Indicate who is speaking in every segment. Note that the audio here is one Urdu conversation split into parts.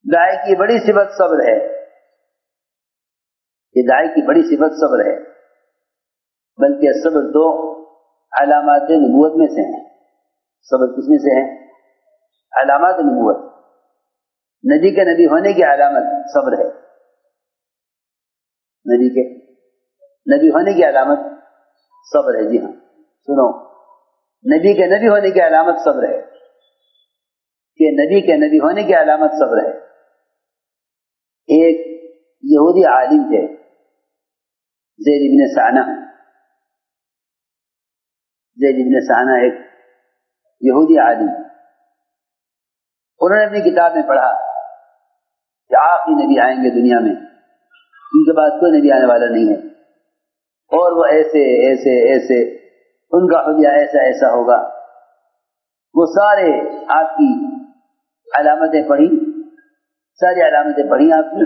Speaker 1: داعی کی بڑی صفت صبر ہے، یہ داعی کی بڑی صفت صبر ہے، بلکہ صبر تو علامات نبوت میں سے ہیں۔ صبر کس میں سے ہے؟ علامات نبوت، نبی کے نبی ہونے کی علامت صبر ہے، نبی کے نبی ہونے کی علامت صبر ہے۔ جی ہاں سنو، نبی کے نبی ہونے کی علامت صبر ہے، کہ نبی کے نبی ہونے کی علامت صبر ہے۔ ایک یہودی عالم تھے زید بن سعنہ، زید بن سعنہ ایک یہودی عالم، انہوں نے اپنی کتاب میں پڑھا کہ آخری نبی آئیں گے دنیا میں، ان کے بعد کوئی نبی آنے والا نہیں ہے، اور وہ ایسے ایسے ایسے، ان کا حلیہ ایسا ایسا ہوگا۔ وہ سارے آپ کی علامتیں پڑھی، ساری علامتیں پڑھی آپ کی،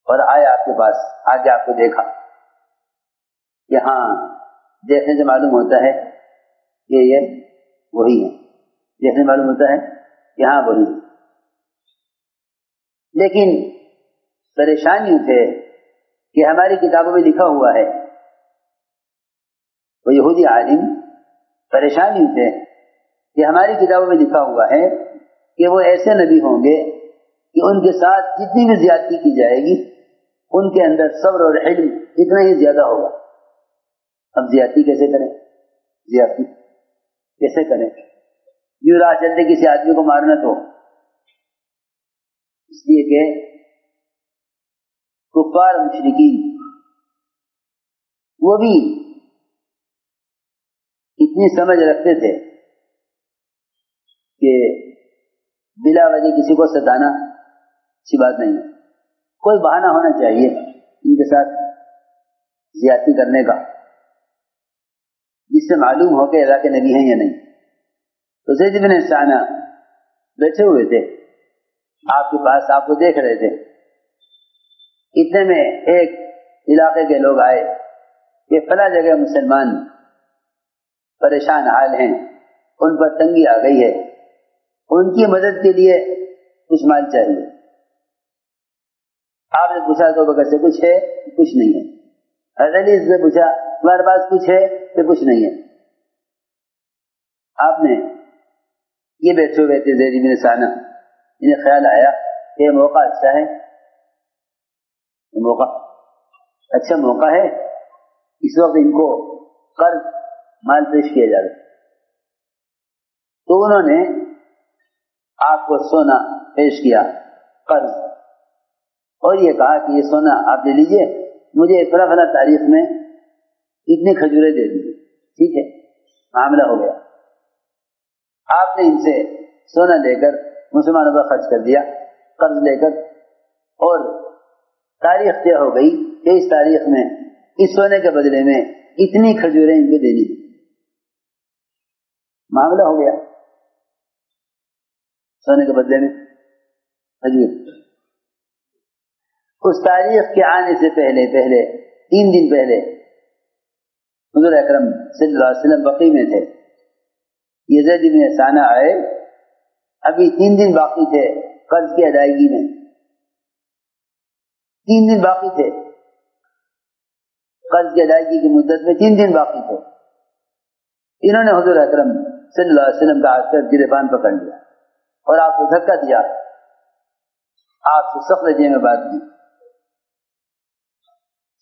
Speaker 1: اور آئے آپ کے پاس، آ کے آپ کو دیکھا کہ ہاں دیکھنے سے معلوم ہوتا ہے کہ یہ وہی ہے، دیکھنے معلوم ہوتا ہے کہ ہاں وہی ہے، لیکن پریشانی ہے کہ ہماری کتابوں میں لکھا ہوا ہے، وہ یہودی عالم پریشانی ہے کہ ہماری کتابوں میں لکھا ہوا ہے کہ وہ ایسے نبی ہوں گے کہ ان کے ساتھ جتنی بھی زیادتی کی جائے گی ان کے اندر صبر اور حلم اتنا ہی زیادہ ہوگا۔ اب زیادتی کیسے کریں؟ زیادتی کیسے کریں؟ یوں راہ چلتے کسی آدمی کو مارنا تو اس لیے کہ کفار مشرکین وہ بھی اتنی سمجھ رکھتے تھے کہ بلا وجہ کسی کو ستانا اچھی بات نہیں ہے، کوئی بہانہ ہونا چاہیے ان کے ساتھ زیادتی کرنے کا، جس سے معلوم ہو کہ اللہ کے نبی ہیں یا نہیں۔ تو زید بن سعنہ بیٹھے ہوئے تھے آپ کے پاس، آپ کو دیکھ رہے تھے، اتنے میں ایک علاقے کے لوگ آئے کہ فلاں جگہ مسلمان پریشان حال ہیں، ان پر تنگی آ گئی ہے، ان کی مدد کے لیے کچھ مال چاہیے۔ آپ نے پوچھا تو بکر سے کچھ ہے؟ کچھ نہیں ہے۔ حضرت علی سے پوچھا تمہارے پاس کچھ ہے؟ کہ کچھ نہیں ہے۔ آپ نے یہ بیٹھے ہوئے تھے زید بن سعنہ، انہیں خیال آیا کہ یہ موقع اچھا ہے، یہ موقع اچھا موقع ہے، اس وقت ان کو قرض مال پیش کیا جائے۔ تو انہوں نے آپ کو سونا پیش کیا قرض، اور یہ کہا کہ یہ سونا آپ لے لیجئے، مجھے فلاں فلاں تاریخ میں اتنی کھجوریں دے دیجیے۔ ٹھیک ہے، معاملہ ہو گیا۔ آپ نے ان سے سونا لے کر مسلمانوں پر خرچ کر دیا قرض لے کر، اور تاریخ طے ہو گئی کہ اس تاریخ میں اس سونے کے بدلے میں اتنی کھجوریں ان کو دینی، معاملہ ہو گیا سونے کے بدلے میں کھجور۔ اس تاریخ کے آنے سے پہلے 3 دن پہلے حضور اکرم صلی اللہ علیہ وسلم بقیع میں تھے، یہ زید بن سعنہ آئے، ابھی 3 دن باقی تھے قرض کی ادائیگی میں، 3 دن باقی تھے قرض کی ادائیگی کی مدت میں، 3 دن باقی تھے۔ انہوں نے حضور اکرم صلی اللہ علیہ وسلم کا ہاتھ کر گریبان پکڑ لیا اور آپ کو دھکا دیا، آپ سے سخت لہجے میں بات کی،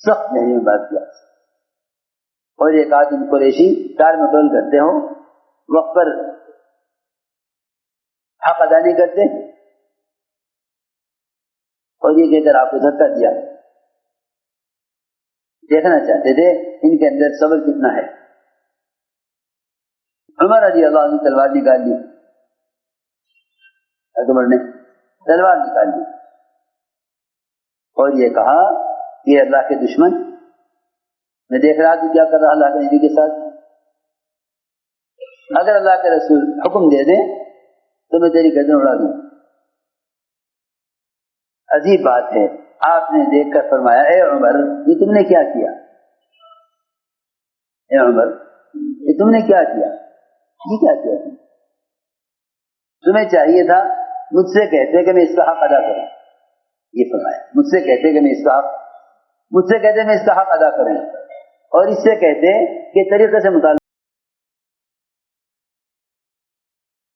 Speaker 1: سخت لہجے میں بات کیا، اور یہ کہا تم قریشی ٹال مٹول کرتے ہو، وقت پر حق ادا نہیں کرتے، اور یہ کہہ کر آپ کو دھکا دیا۔ دیکھنا چاہتے تھے ان کے اندر صبر کتنا ہے۔ عمر رضی اللہ عنہ تلوار نکال لی، اکبر نے تلوار نکال لی اور یہ کہا کہ اللہ کے دشمن، میں دیکھ رہا تھا کیا کر رہا اللہ کے نبی کے ساتھ، اگر اللہ کے رسول حکم دے دیں تو میں تیری گردن اڑا دوں۔ عجیب بات ہے، آپ نے دیکھ کر فرمایا اے عمر یہ تم نے کیا کیا، اے عمر یہ تم نے کیا کیا، یہ کیا کیا، تمہیں چاہیے تھا مجھ سے کہتے کہ میں اس کا حق ادا کروں، یہ فرمایا مجھ سے کہتے کہ میں اس کا حق ادا کروں، اور اس سے کہتے کہ طریقے سے متعلق